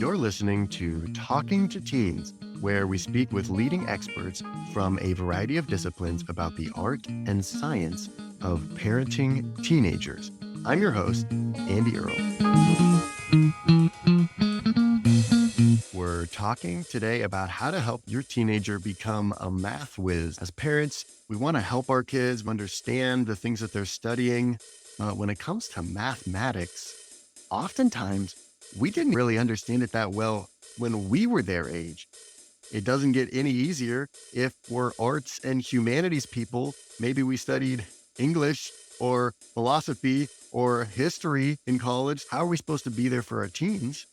You're listening to Talking to Teens, where we speak with leading experts from a variety of disciplines about the art and science of parenting teenagers. I'm your host, Andy Earle. We're talking today about how to help your teenager become a math whiz. As parents, we want to help our kids understand the things that they're studying. When it comes to mathematics, oftentimes we didn't really understand it that well when we were their age. It doesn't get any easier if we're arts and humanities people. Maybe we studied English or philosophy or history in college. How are we supposed to be there for our teens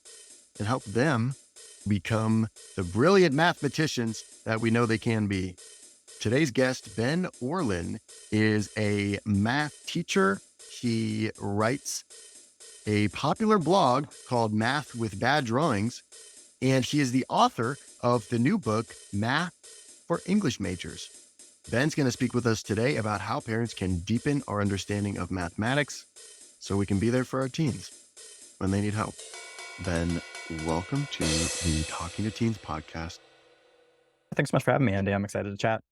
and help them become the brilliant mathematicians that we know they can be? Today's guest, Ben Orlin, is a math teacher. He writes a popular blog called Math with Bad Drawings, and he is the author of the new book, Math for English Majors. Ben's going to speak with us today about how parents can deepen our understanding of mathematics so we can be there for our teens when they need help. Ben, welcome to the Talking to Teens podcast. Thanks so much for having me, Andy. I'm excited to chat.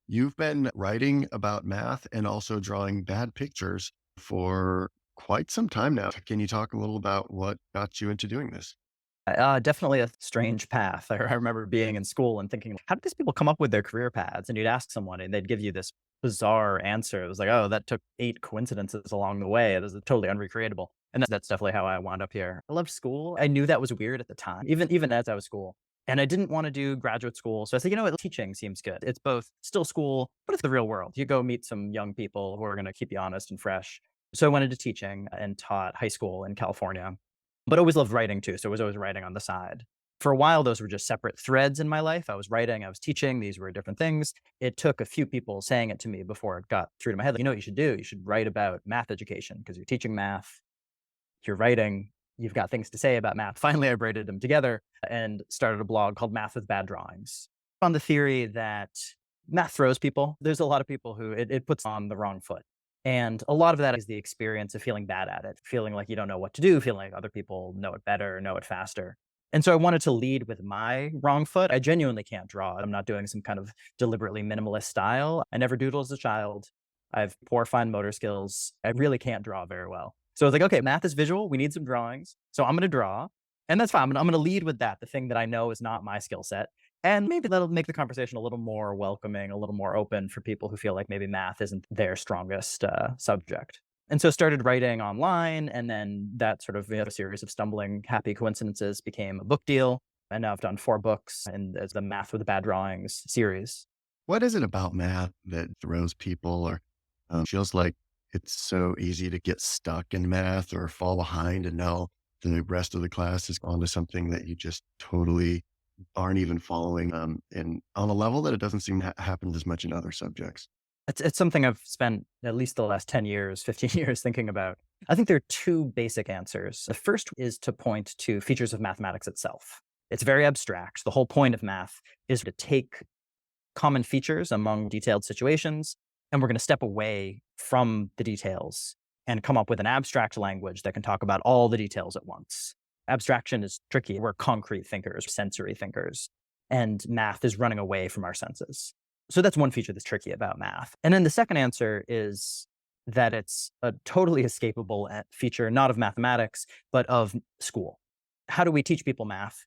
You've been writing about math and also drawing bad pictures for quite some time now. Can you talk a little about what got you into doing this? Definitely a strange path. I remember being in school and thinking, how did these people come up with their career paths? And you'd ask someone and they'd give you this bizarre answer. It was like, oh, that took 8 coincidences along the way. This is totally unrecreatable. And that's definitely how I wound up here. I loved school. I knew that was weird at the time, even as I was school. And I didn't want to do graduate school. So I said, you know what, teaching seems good. It's both still school, but it's the real world. You go meet some young people who are going to keep you honest and fresh. So I went into teaching and taught high school in California, but always loved writing too. So I was always writing on the side. For a while, those were just separate threads in my life. I was writing, I was teaching. These were different things. It took a few people saying it to me before it got through to my head. Like, you know what you should do? You should write about math education because you're teaching math, you're writing, you've got things to say about math. Finally, I braided them together and started a blog called Math with Bad Drawings on the theory that math throws people. There's a lot of people who it puts on the wrong foot. And a lot of that is the experience of feeling bad at it, feeling like you don't know what to do, feeling like other people know it better, know it faster. And so I wanted to lead with my wrong foot. I genuinely can't draw. I'm not doing some kind of deliberately minimalist style. I never doodled as a child. I have poor fine motor skills. I really can't draw very well. So I was like, okay, math is visual. We need some drawings. So I'm going to draw. And that's fine. I'm going to lead with that, the thing that I know is not my skill set. And maybe that'll make the conversation a little more welcoming, a little more open for people who feel like maybe math isn't their strongest subject. And so started writing online, and then that sort of a series of stumbling happy coincidences became a book deal. And now I've done 4 books and as the Math with the Bad Drawings series. What is it about math that throws people or feels like it's so easy to get stuck in math or fall behind and now the rest of the class is on to something that you just totally aren't even following and on a level that it doesn't seem to happen as much in other subjects? It's something I've spent at least the last 10 years, 15 years thinking about. I think there are 2 basic answers. The first is to point to features of mathematics itself. It's very abstract. The whole point of math is to take common features among detailed situations, and we're going to step away from the details and come up with an abstract language that can talk about all the details at once. Abstraction is tricky. We're concrete thinkers, sensory thinkers, and math is running away from our senses. So that's one feature that's tricky about math. And then the second answer is that it's a totally escapable feature, not of mathematics, but of school. How do we teach people math?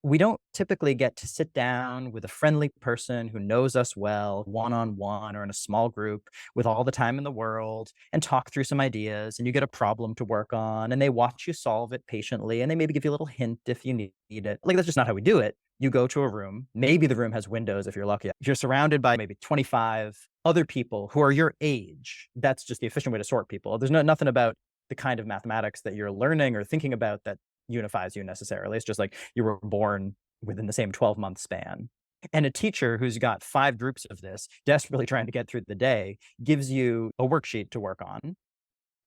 We don't typically get to sit down with a friendly person who knows us well, one-on-one or in a small group with all the time in the world and talk through some ideas, and you get a problem to work on and they watch you solve it patiently and they maybe give you a little hint if you need it. Like, that's just not how we do it. You go to a room, maybe the room has windows if you're lucky. If you're surrounded by maybe 25 other people who are your age, that's just the efficient way to sort people. There's nothing about the kind of mathematics that you're learning or thinking about that unifies you necessarily. It's just like you were born within the same 12-month span. And a teacher who's got 5 groups of this, desperately trying to get through the day, gives you a worksheet to work on.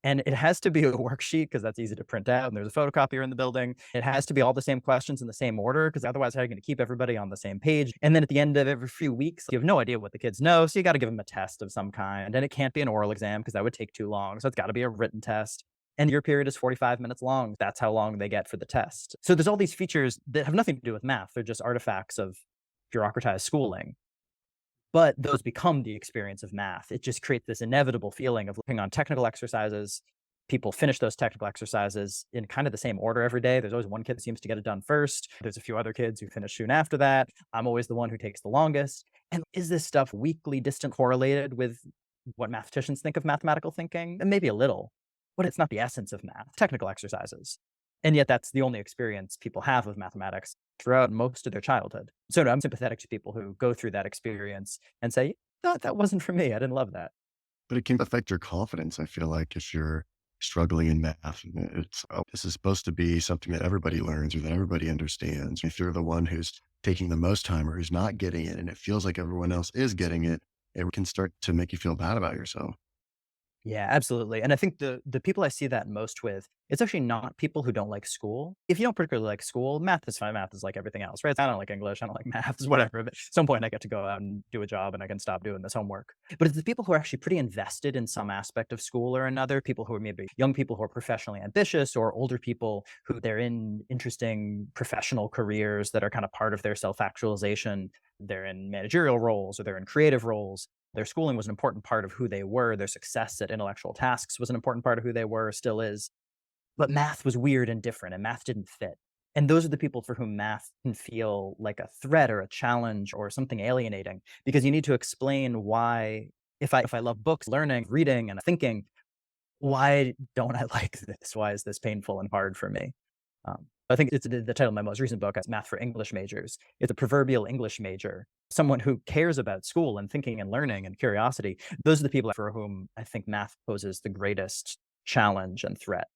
And it has to be a worksheet because that's easy to print out and there's a photocopier in the building. It has to be all the same questions in the same order because otherwise how are you going to keep everybody on the same page? And then at the end of every few weeks, you have no idea what the kids know. So you got to give them a test of some kind. And it can't be an oral exam because that would take too long. So it's got to be a written test. And your period is 45 minutes long. That's how long they get for the test. So there's all these features that have nothing to do with math. They're just artifacts of bureaucratized schooling. But those become the experience of math. It just creates this inevitable feeling of looking on technical exercises. People finish those technical exercises in kind of the same order every day. There's always one kid that seems to get it done first. There's a few other kids who finish soon after that. I'm always the one who takes the longest. And is this stuff weakly distant correlated with what mathematicians think of mathematical thinking? And maybe a little, but it's not the essence of math, technical exercises. And yet that's the only experience people have of mathematics throughout most of their childhood. So no, I'm sympathetic to people who go through that experience and say, no, that wasn't for me. I didn't love that. But it can affect your confidence, I feel like, if you're struggling in math. It's, oh, this is supposed to be something that everybody learns or that everybody understands. If you're the one who's taking the most time or who's not getting it, and it feels like everyone else is getting it can start to make you feel bad about yourself. Yeah, absolutely. And I think the people I see that most with, it's actually not people who don't like school. If you don't particularly like school, math is fine. Math is like everything else, right? I don't like English. I don't like math, it's whatever. But at some point I get to go out and do a job and I can stop doing this homework. But it's the people who are actually pretty invested in some aspect of school or another, people who are maybe young people who are professionally ambitious or older people who they're in interesting professional careers that are kind of part of their self-actualization. They're in managerial roles or they're in creative roles. Their schooling was an important part of who they were. Their success at intellectual tasks was an important part of who they were, still is. But math was weird and different, and math didn't fit. And those are the people for whom math can feel like a threat or a challenge or something alienating, because you need to explain why, if I love books, learning, reading, and thinking, why don't I like this? Why is this painful and hard for me? I think it's the title of my most recent book is Math for English Majors. It's a proverbial English major, someone who cares about school and thinking and learning and curiosity. Those are the people for whom I think math poses the greatest challenge and threat.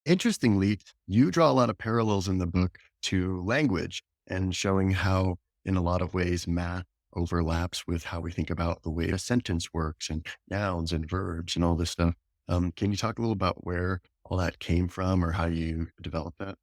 Interestingly, you draw a lot of parallels in the book to language and showing how, in a lot of ways, math overlaps with how we think about the way a sentence works and nouns and verbs and all this stuff. Can you talk a little about where all that came from or how you developed that?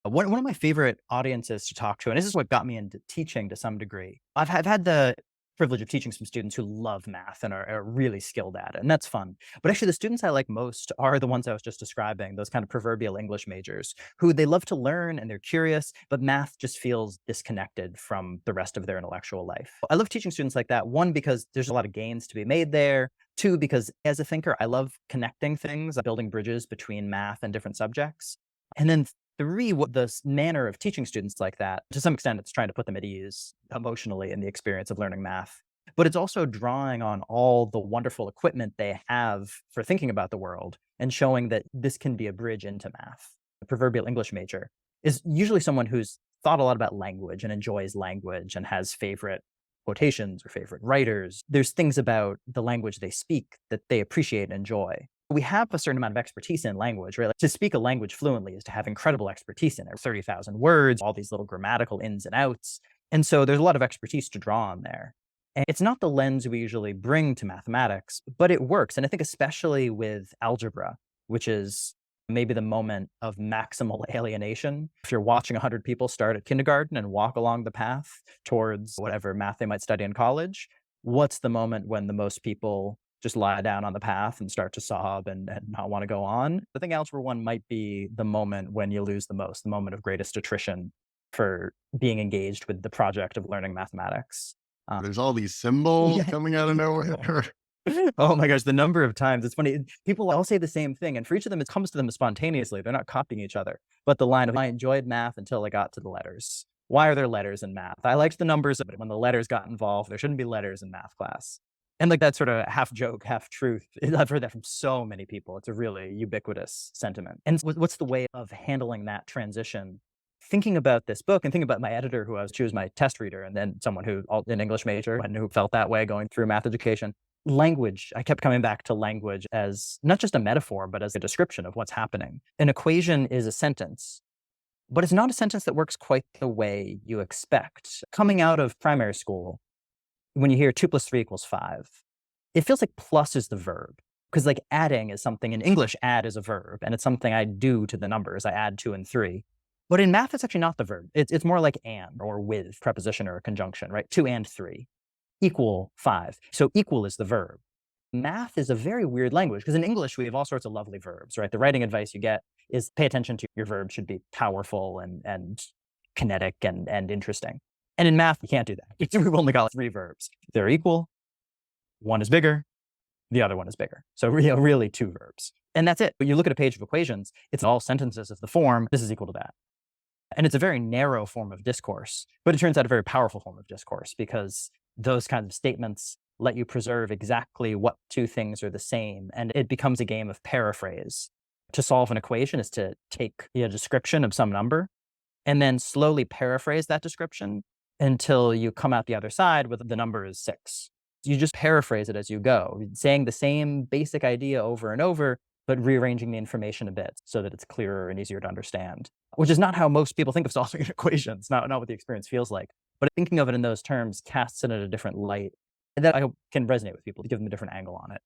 One of my favorite audiences to talk to, and this is what got me into teaching to some degree. I've had the privilege of teaching some students who love math and are really skilled at it, and that's fun. But actually, the students I like most are the ones I was just describing, those kind of proverbial English majors who they love to learn and they're curious, but math just feels disconnected from the rest of their intellectual life. I love teaching students like that. One, because there's a lot of gains to be made there. Two, because as a thinker, I love connecting things, building bridges between math and different subjects. And then three, what the manner of teaching students like that, to some extent, it's trying to put them at ease emotionally in the experience of learning math. But it's also drawing on all the wonderful equipment they have for thinking about the world and showing that this can be a bridge into math. The proverbial English major is usually someone who's thought a lot about language and enjoys language and has favorite quotations or favorite writers. There's things about the language they speak that they appreciate and enjoy. We have a certain amount of expertise in language, right? Like, to speak a language fluently is to have incredible expertise in it. 30,000 words, all these little grammatical ins and outs. And so there's a lot of expertise to draw on there. And it's not the lens we usually bring to mathematics, but it works. And I think especially with algebra, which is maybe the moment of maximal alienation. If you're watching 100 people start at kindergarten and walk along the path towards whatever math they might study in college, what's the moment when the most people just lie down on the path and start to sob and not want to go on? I think algebra one might be the moment when you lose the most, the moment of greatest attrition for being engaged with the project of learning mathematics. Um, There's all these symbols yeah. coming out of nowhere. Oh my gosh, the number of times it's funny. People all say the same thing, and for each of them, it comes to them spontaneously. They're not copying each other. But the line of "I enjoyed math until I got to the letters." Why are there letters in math? I liked the numbers, but when the letters got involved, there shouldn't be letters in math class. And like that sort of half joke, half truth. I've heard that from so many people. It's a really ubiquitous sentiment. And what's the way of handling that transition? Thinking about this book and thinking about my editor, she was my test reader, and then someone who an English major and who felt that way going through math education. Language, I kept coming back to language as not just a metaphor, but as a description of what's happening. An equation is a sentence, but it's not a sentence that works quite the way you expect. Coming out of primary school, when you hear 2 plus 3 equals 5, it feels like plus is the verb. Because like adding is something in English, add is a verb, and it's something I do to the numbers. I add 2 and 3. But in math, it's actually not the verb. It's more like and or with preposition or a conjunction, right? 2 and 3 equal 5. So equal is the verb. Math is a very weird language because in English, we have all sorts of lovely verbs, right? The writing advice you get is pay attention to your verb should be powerful and kinetic and interesting. And in math, you can't do that. We've only got three verbs. They're equal, one is bigger, the other one is bigger. So really two verbs. And that's it. But you look at a page of equations, it's all sentences of the form, this is equal to that. And it's a very narrow form of discourse, but it turns out a very powerful form of discourse because those kinds of statements let you preserve exactly what two things are the same. And it becomes a game of paraphrase. To solve an equation is to take a description of some number and then slowly paraphrase that description until you come out the other side with the number is 6. You just paraphrase it as you go, saying the same basic idea over and over, but rearranging the information a bit so that it's clearer and easier to understand, which is not how most people think of solving an equation. It's not what the experience feels like. But thinking of it in those terms casts it in a different light that I hope can resonate with people to give them a different angle on it.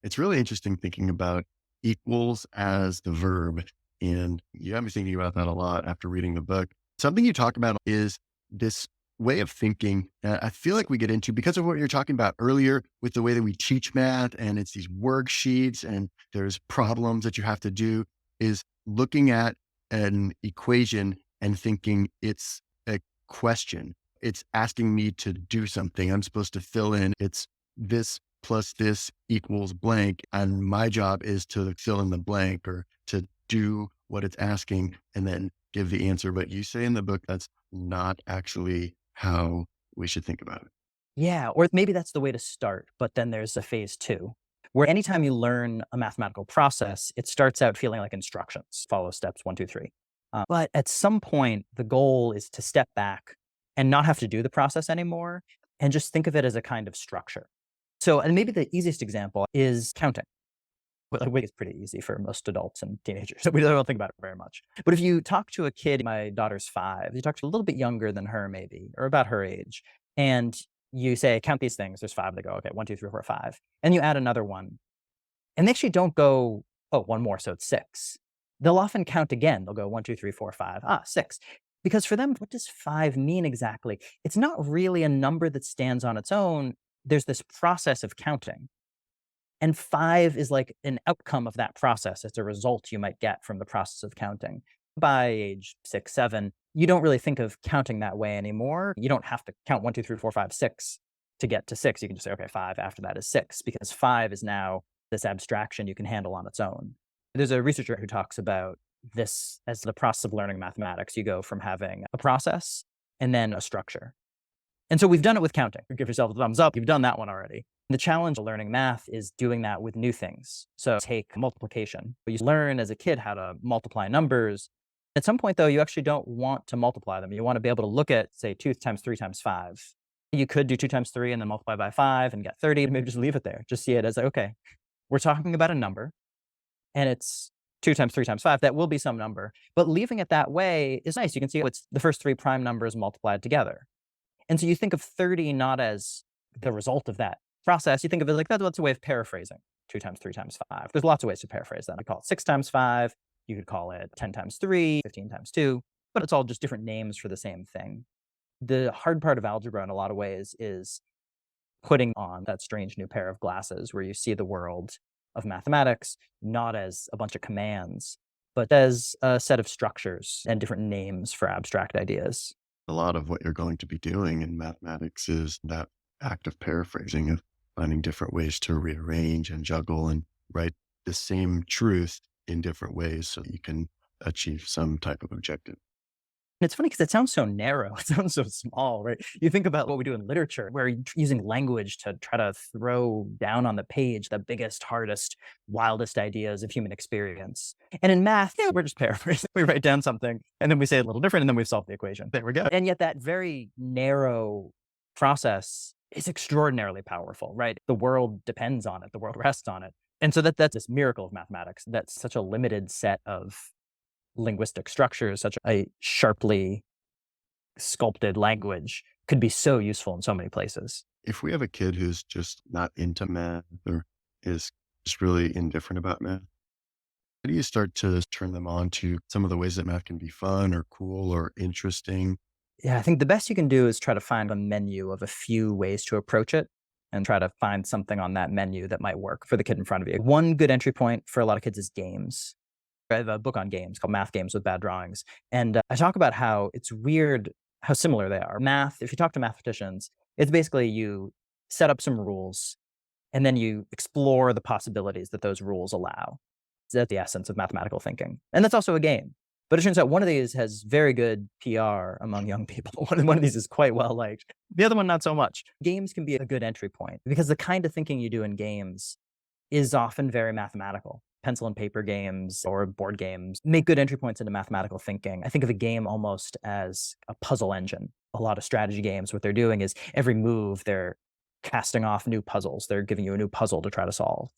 It's really interesting thinking about equals as the verb. And you got me thinking about that a lot after reading the book. Something you talk about is this way of thinking that I feel like we get into because of what you're talking about earlier with the way that we teach math and it's these worksheets and there's problems that you have to do is looking at an equation and thinking it's a question. It's asking me to do something. I'm supposed to fill in. It's this plus this equals blank. And my job is to fill in the blank or to do what it's asking and then give the answer. But you say in the book, that's not actually how we should think about it. Yeah, or maybe that's the way to start, but then there's a phase 2, where anytime you learn a mathematical process, it starts out feeling like instructions, follow steps 1, 2, 3. But at some point, the goal is to step back and not have to do the process anymore and just think of it as a kind of structure. So, and maybe the easiest example is counting. Well, like, it's pretty easy for most adults and teenagers. So we don't think about it very much. But if you talk to a kid, my daughter's 5, you talk to a little bit younger than her, maybe, or about her age, and you say, count these things. There's 5. They go, okay, 1, 2, 3, 4, 5. And you add another one. And they actually don't go, oh, one more, so it's 6. They'll often count again. They'll go 1, 2, 3, 4, 5. 6. Because for them, what does 5 mean exactly? It's not really a number that stands on its own. There's this process of counting. And 5 is like an outcome of that process. It's a result you might get from the process of counting. By age 6, 7, you don't really think of counting that way anymore. You don't have to count 1, 2, 3, 4, 5, 6 to get to 6. You can just say, okay, 5 after that is 6, because 5 is now this abstraction you can handle on its own. There's a researcher who talks about this as the process of learning mathematics. You go from having a process and then a structure. And so we've done it with counting. Give yourself a thumbs up. You've done that one already. The challenge of learning math is doing that with new things. So take multiplication. You learn as a kid how to multiply numbers. At some point, though, you actually don't want to multiply them. You want to be able to look at, say, 2 times 3 times 5. You could do 2 times 3 and then multiply by 5 and get 30. Maybe just leave it there. Just see it as, like, okay, we're talking about a number and it's 2 times 3 times 5. That will be some number. But leaving it that way is nice. You can see it's the first 3 prime numbers multiplied together. And so you think of 30 not as the result of that process. You think of it like that's a way of paraphrasing 2 times 3 times 5. There's lots of ways to paraphrase that. I call it 6 times 5. You could call it 10 times 3, 15 times 2, but it's all just different names for the same thing. The hard part of algebra in a lot of ways is putting on that strange new pair of glasses where you see the world of mathematics not as a bunch of commands, but as a set of structures and different names for abstract ideas. A lot of what you're going to be doing in mathematics is that act of paraphrasing, of finding different ways to rearrange and juggle and write the same truth in different ways so that you can achieve some type of objective. And it's funny because it sounds so narrow. It sounds so small, right? You think about what we do in literature, where you're using language to try to throw down on the page the biggest, hardest, wildest ideas of human experience. And in math, yeah, we're just paraphrasing. We write down something and then we say it a little different and then we've solved the equation. There we go. And yet that very narrow process is extraordinarily powerful, right? The world depends on it. The world rests on it. And so that's this miracle of mathematics. That's such a limited set of linguistic structures, such a sharply sculpted language could be so useful in so many places. If we have a kid who's just not into math or is just really indifferent about math, how do you start to turn them on to some of the ways that math can be fun or cool or interesting? Yeah, I think the best you can do is try to find a menu of a few ways to approach it. and try to find something on that menu that might work for the kid in front of you. One good entry point for a lot of kids is games. I have a book on games called Math Games with Bad Drawings. And I talk about how it's weird how similar they are. Math, if you talk to mathematicians, it's basically you set up some rules and then you explore the possibilities that those rules allow. That's the essence of mathematical thinking. And that's also a game. But it turns out one of these has very good PR among young people. One of these is quite well liked. The other one, not so much. Games can be a good entry point because the kind of thinking you do in games is often very mathematical. Pencil and paper games or board games make good entry points into mathematical thinking. I think of a game almost as a puzzle engine. A lot of strategy games, what they're doing is every move, they're casting off new puzzles. They're giving you a new puzzle to try to solve.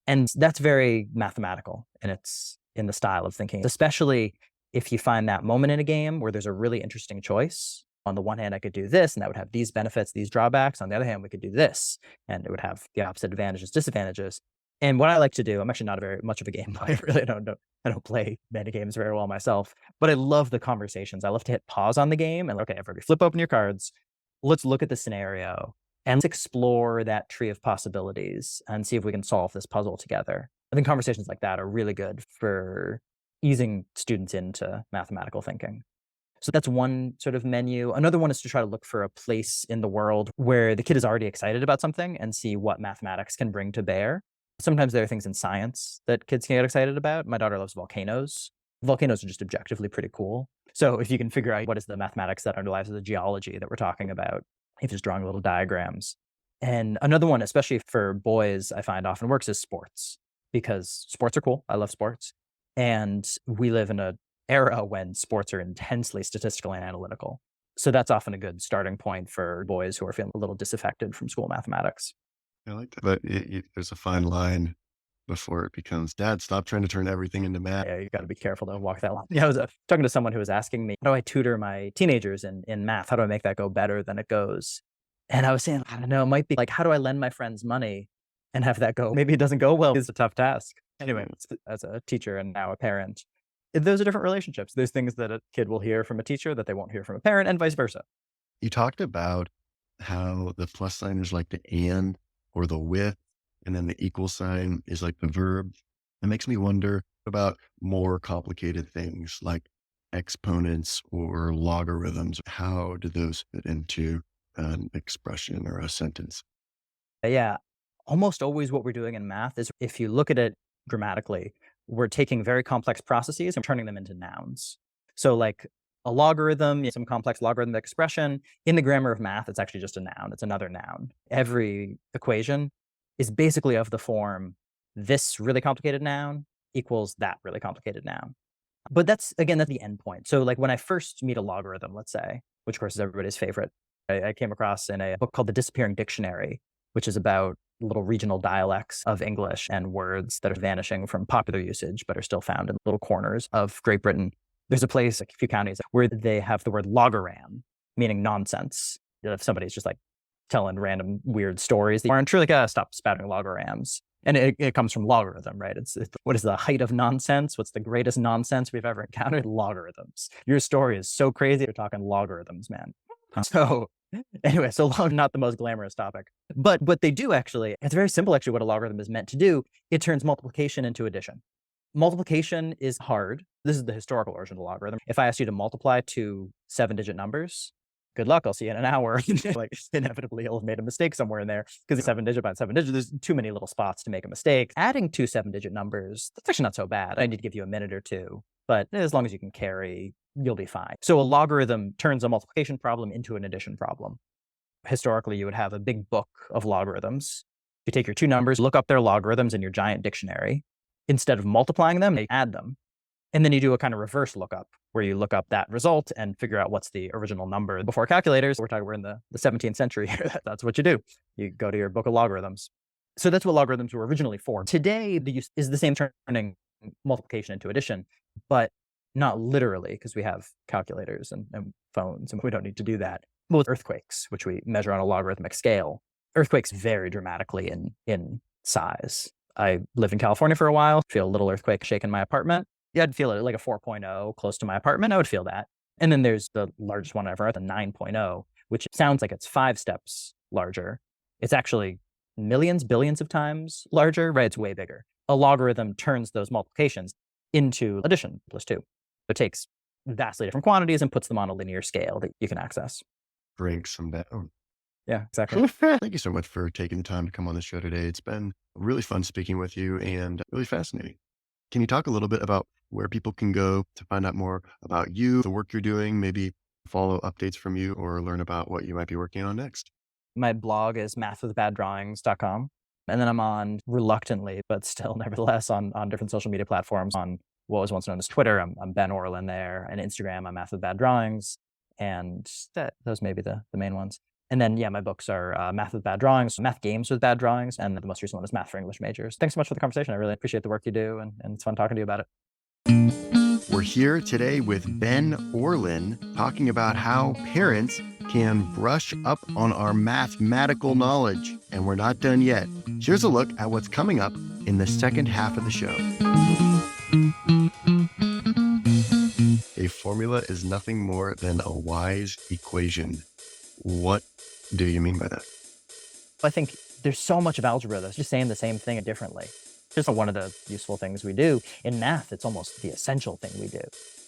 And that's very mathematical, and it's in the style of thinking, especially if you find that moment in a game where there's a really interesting choice. On the one hand, I could do this, and that would have these benefits, these drawbacks. On the other hand, we could do this, and it would have the opposite advantages, disadvantages. And what I like to do, I'm actually not a very much of a game player. Really, I don't play many games very well myself, but I love the conversations. I love to hit pause on the game and okay, everybody flip open your cards. Let's look at the scenario and let's explore that tree of possibilities and see if we can solve this puzzle together. I think conversations like that are really good for easing students into mathematical thinking. So that's one sort of menu. Another one is to try to look for a place in the world where the kid is already excited about something and see what mathematics can bring to bear. Sometimes there are things in science that kids can get excited about. My daughter loves volcanoes. Volcanoes are just objectively pretty cool. So if you can figure out what is the mathematics that underlies the geology that we're talking about, if just drawing little diagrams. And another one, especially for boys, I find often works is sports, because sports are cool. I love sports. And we live in an era when sports are intensely statistical and analytical. So that's often a good starting point for boys who are feeling a little disaffected from school mathematics. I like that. But there's a fine line before it becomes, Dad, stop trying to turn everything into math. Yeah, you got to be careful to walk that line. Yeah, I was talking to someone who was asking me, how do I tutor my teenagers in math? How do I make that go better than it goes? And I was saying, I don't know, it might be like, how do I lend my friends money and have that go? Maybe it doesn't go well. It's a tough task. Anyway, as a teacher and now a parent, those are different relationships. There's things that a kid will hear from a teacher that they won't hear from a parent and vice versa. You talked about how the plus sign is like the and or the with, and then the equal sign is like the verb. It makes me wonder about more complicated things like exponents or logarithms. How do those fit into an expression or a sentence? Yeah, almost always what we're doing in math is if you look at it grammatically, we're taking very complex processes and turning them into nouns. So like a logarithm, some complex logarithmic expression, in the grammar of math, it's actually just a noun. It's another noun. Every equation is basically of the form, this really complicated noun equals that really complicated noun. But that's, again, that's the end point. So like when I first meet a logarithm, let's say, which of course is everybody's favorite, I came across in a book called The Disappearing Dictionary, which is about little regional dialects of English and words that are vanishing from popular usage, but are still found in little corners of Great Britain. There's a place, like a few counties, where they have the word logaram, meaning nonsense. If somebody's just like telling random weird stories that aren't true, like, stop spouting logorams. And it comes from logarithm, right? It's what is the height of nonsense? What's the greatest nonsense we've ever encountered? Logarithms. Your story is so crazy, you're talking logarithms, man. So anyway, so not the most glamorous topic. But they do actually, it's very simple actually what a logarithm is meant to do. It turns multiplication into addition. Multiplication is hard. This is the historical origin of the logarithm. If I ask you to multiply two 7-digit numbers, good luck, I'll see you in an hour. Like inevitably you'll have made a mistake somewhere in there because 7-digit by 7-digit, there's too many little spots to make a mistake. Adding two 7-digit numbers, that's actually not so bad. I need to give you a minute or two, but as long as you can carry, you'll be fine. So a logarithm turns a multiplication problem into an addition problem. Historically, you would have a big book of logarithms. You take your two numbers, look up their logarithms in your giant dictionary. Instead of multiplying them, they add them. And then you do a kind of reverse lookup where you look up that result and figure out what's the original number. Before calculators, we're in the 17th century here. That's what you do. You go to your book of logarithms. So that's what logarithms were originally for. Today, the use is the same, turning multiplication into addition, but not literally, because we have calculators and phones and we don't need to do that. But with earthquakes, which we measure on a logarithmic scale, earthquakes vary dramatically in size. I lived in California for a while, feel a little earthquake shaking my apartment. Yeah, I'd feel it like a 4.0 close to my apartment. I would feel that. And then there's the largest one I've ever had, the 9.0, which sounds like it's 5 steps larger. It's actually millions, billions of times larger, right? It's way bigger. A logarithm turns those multiplications into addition plus 2. It takes vastly different quantities and puts them on a linear scale that you can access. Drink some that. Yeah, exactly. Thank you so much for taking the time to come on the show today. It's been really fun speaking with you and really fascinating. Can you talk a little bit about where people can go to find out more about you, the work you're doing, maybe follow updates from you or learn about what you might be working on next? My blog is mathwithbaddrawings.com. And then I'm on, reluctantly, but still nevertheless, on different social media platforms. On what was once known as Twitter, I'm Ben Orlin there. And Instagram, I'm Math with Bad Drawings. And those may be the main ones. And then, yeah, my books are Math with Bad Drawings, Math Games with Bad Drawings, and the most recent one is Math for English Majors. Thanks so much for the conversation. I really appreciate the work you do, and it's fun talking to you about it. We're here today with Ben Orlin talking about how parents can brush up on our mathematical knowledge. And we're not done yet. Here's a look at what's coming up in the second half of the show. A formula is nothing more than a wise equation. What do you mean by that? I think there's so much of algebra that's just saying the same thing differently. Just one of the useful things we do. In math, it's almost the essential thing we do.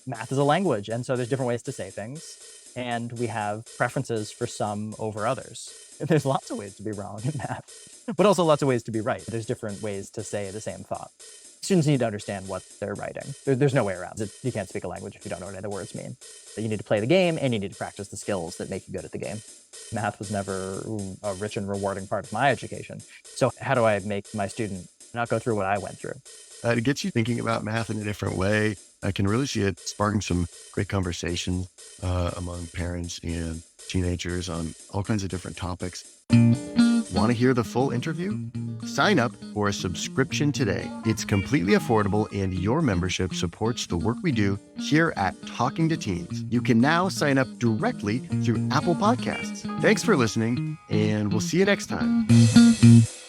Math is a language, and so there's different ways to say things, and we have preferences for some over others. There's lots of ways to be wrong in math, but also lots of ways to be right. There's different ways to say the same thought. Students need to understand what they're writing. There's no way around it. You can't speak a language if you don't know what any of the words mean. But you need to play the game, and you need to practice the skills that make you good at the game. Math was never a rich and rewarding part of my education. So how do I make my student not go through what I went through? It gets you thinking about math in a different way. I can really see it sparking some great conversations among parents and teenagers on all kinds of different topics. Want to hear the full interview? Sign up for a subscription today. It's completely affordable, and your membership supports the work we do here at Talking to Teens. You can now sign up directly through Apple Podcasts. Thanks for listening, and we'll see you next time.